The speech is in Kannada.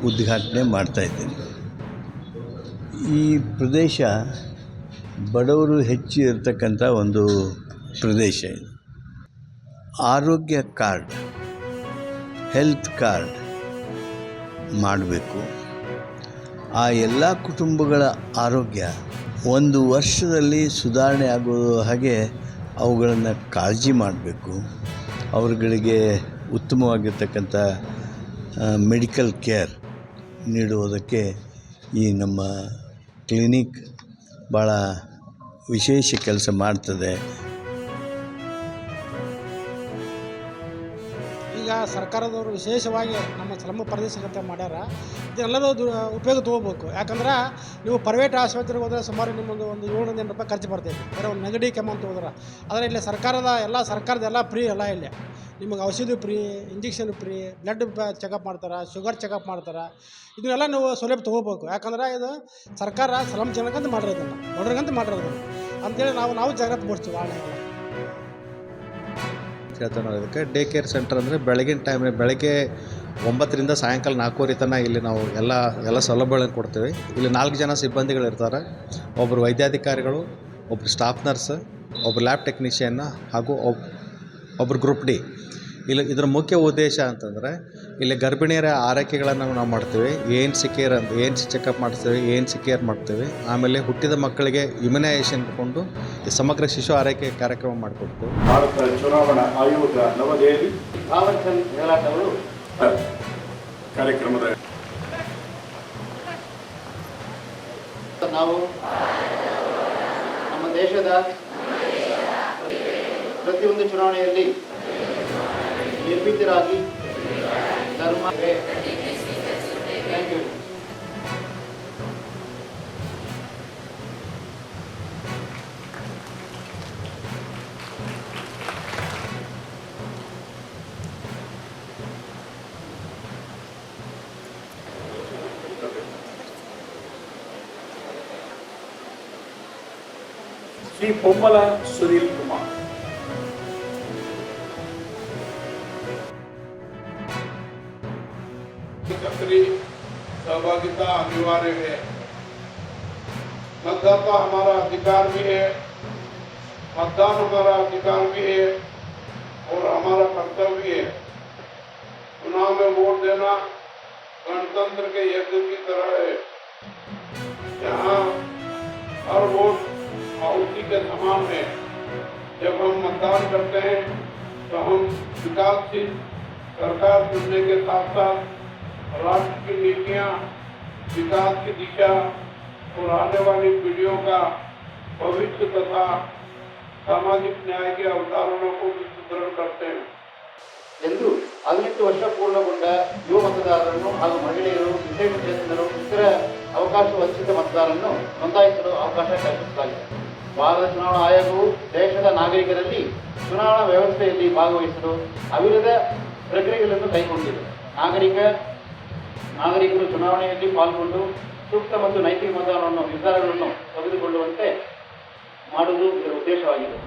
ಉದ್ಘಾಟನೆ ಮಾಡ್ತಾಯಿದ್ದೀನಿ. ಈ ಪ್ರದೇಶ ಬಡವರು ಹೆಚ್ಚು ಇರತಕ್ಕಂಥ ಒಂದು ಪ್ರದೇಶ ಇದು. ಆರೋಗ್ಯ ಕಾರ್ಡ್, ಹೆಲ್ತ್ ಕಾರ್ಡ್ ಮಾಡಬೇಕು. ಆ ಎಲ್ಲ ಕುಟುಂಬಗಳ ಆರೋಗ್ಯ ಒಂದು ವರ್ಷದಲ್ಲಿ ಸುಧಾರಣೆ ಆಗೋ ಹಾಗೆ ಅವುಗಳನ್ನು ಕಾಳಜಿ ಮಾಡಬೇಕು. ಅವರುಗಳಿಗೆ ಉತ್ತಮವಾಗಿರ್ತಕ್ಕಂಥ ಮೆಡಿಕಲ್ ಕೇರ್ ನೀಡುವುದಕ್ಕೆ ಈ ನಮ್ಮ ಕ್ಲಿನಿಕ್ ಭಾಳ ವಿಶೇಷ ಕೆಲಸ ಮಾಡ್ತದೆ. ಈಗ ಸರ್ಕಾರದವರು ವಿಶೇಷವಾಗಿ ನಮ್ಮ ಶ್ರಮ ಪ್ರದೇಶಕ್ಕಂತ ಮಾಡ್ಯಾರ. ಇದೆಲ್ಲದೂ ಉಪಯೋಗ ತೊಗೋಬೇಕು. ಯಾಕಂದ್ರೆ ನೀವು ಪ್ರೈವೇಟ್ ಆಸ್ಪತ್ರೆಗೆ ಹೋದರೆ ಸುಮಾರು ನಿಮ್ಮೊಂದು ₹700 ಖರ್ಚು ಬರ್ತೈತಿ, ಬೇರೆ ಒಂದು ನೆಗಡಿ ಕೆಮ್ಮು ಅಂತ ಹೋದ್ರೆ. ಆದರೆ ಇಲ್ಲಿ ಸರ್ಕಾರದ ಎಲ್ಲ ಫ್ರೀ ಎಲ್ಲ ಇಲ್ಲಿ. ನಿಮಗೆ ಔಷಧಿ free, injection free, blood checkup ಮಾಡ್ತಾರೆ, ಶುಗರ್ ಚೆಕಪ್ ಮಾಡ್ತಾರೆ. ಇದನ್ನೆಲ್ಲ ನೀವು ಸೌಲಭ್ಯ ತೊಗೋಬೇಕು. ಯಾಕಂದ್ರೆ ಇದು ಸರ್ಕಾರ ಸ್ಲಮ್ ಜನಕ್ಕಂತ ಮಾಡಿರೋದನ್ನು, ಬಡವ್ರಿಗಂತ ಮಾಡಿರೋದನ್ನು ಅಂತೇಳಿ ನಾವು ಜಾಗ್ರತೆ ಮೂಡಿಸ್ತೀವಿ. ಅದಕ್ಕೆ ಡೇ ಕೇರ್ ಸೆಂಟರ್ ಅಂದರೆ ಬೆಳಗಿನ ಟೈಮ್ನಲ್ಲಿ ಬೆಳಗ್ಗೆ 9ರಿಂದ ಸಾಯಂಕಾಲ 4:30 ತನಕ ಇಲ್ಲಿ ನಾವು ಎಲ್ಲ ಸೌಲಭ್ಯಗಳನ್ನು ಕೊಡ್ತೀವಿ. ಇಲ್ಲಿ 4 ಜನ ಸಿಬ್ಬಂದಿಗಳಿರ್ತಾರೆ. ಒಬ್ಬರು ವೈದ್ಯಾಧಿಕಾರಿಗಳು, ಒಬ್ಬರು ಸ್ಟಾಫ್ ನರ್ಸ್, ಒಬ್ಬರು ಲ್ಯಾಬ್ ಟೆಕ್ನಿಷಿಯನ್ ಹಾಗೂ ಒಬ್ಬರು ಗ್ರೂಪ್ ಡಿ. ಇದರ ಮುಖ್ಯ ಉದ್ದೇಶ ಅಂತಂದರೆ ಇಲ್ಲಿ ಗರ್ಭಿಣಿಯರ ಆರೈಕೆಗಳನ್ನು ನಾವು ಮಾಡ್ತೀವಿ. ಎಎನ್ಸಿ ಕೇರ್ ಅಂತ ಎಎನ್ಸಿ ಚೆಕಪ್ ಮಾಡ್ತೀವಿ, ಎಎನ್ಸಿ ಕೇರ್ ಮಾಡ್ತೀವಿ. ಆಮೇಲೆ ಹುಟ್ಟಿದ ಮಕ್ಕಳಿಗೆ ಇಮ್ಯುನೈಸೇಷನ್ ಕೊಂಡು ಸಮಗ್ರ ಶಿಶು ಆರೈಕೆ ಕಾರ್ಯಕ್ರಮ ಮಾಡಿಕೊಡ್ತೀವಿ. ಭಾರತ ಚುನಾವಣಾ ಆಯೋಗ ನವದೆಹಲಿ ಭಾವಚಂದ್ ಗೆಹ್ಲಾಟ್ ಅವರು ಕಾರ್ಯಕ್ರಮದ ನಾವು ನಮ್ಮ ದೇಶದ ಪ್ರತಿಯೊಂದು ಚುನಾವಣೆಯಲ್ಲಿ ನಿರ್ಭೀತರಾಗಿ ಧರ್ಮ ಥ್ಯಾಂಕ್ ಯು ಶ್ರೀ ಪೊಮ್ಮಲ ಸುನೀಲ್ ಕುಮಾರ್. सक्रिय सहभागिता अनिवार्य है. मतदाता हमारा अधिकार भी है, मतदान हमारा अधिकार भी है और हमारा कर्तव्य भी है. चुनाव में वोट देना गणतंत्र के यज्ञ की तरह है, जहाँ हर वोट आहुति के समान है. जब हम मतदान करते हैं तो हम विकासशील सरकार चुनने के साथ साथ राष्ट्र की नीतियाँ, विकास की दिशा और आने वाली पीढ़ियों का भविष्य तथा सामाजिक न्याय के अवधारणों को भी सुदृढ़ करते हैं. 18 ವರ್ಷ ಪೂರ್ಣಗೊಂಡ ಯುವ ಮತದಾರರನ್ನು ಹಾಗೂ ಮಹಿಳೆಯರು, ವಿಶೇಷಚೇತನರು, ಇತರ ಅವಕಾಶ ವಂಚಿತ ಮತದಾರರನ್ನು ನೋಂದಾಯಿಸಲು ಅವಕಾಶ ಕಲ್ಪಿಸಲಾಗಿದೆ. ಭಾರತ ಚುನಾವಣಾ ಆಯೋಗವು ದೇಶದ ನಾಗರಿಕರಲ್ಲಿ ಚುನಾವಣಾ ವ್ಯವಸ್ಥೆಯಲ್ಲಿ ಭಾಗವಹಿಸಲು ಅವಿರತ ಪ್ರಕ್ರಿಯೆಗಳನ್ನು ಕೈಗೊಂಡಿದೆ. ನಾಗರಿಕರು ಚುನಾವಣೆಯಲ್ಲಿ ಪಾಲ್ಗೊಂಡು ಸೂಕ್ತ ಮತ್ತು ನೈತಿಕ ನಿರ್ಧಾರಗಳನ್ನು ತೆಗೆದುಕೊಳ್ಳುವಂತೆ ಮಾಡುವುದು ಇದರ ಉದ್ದೇಶವಾಗಿದೆ.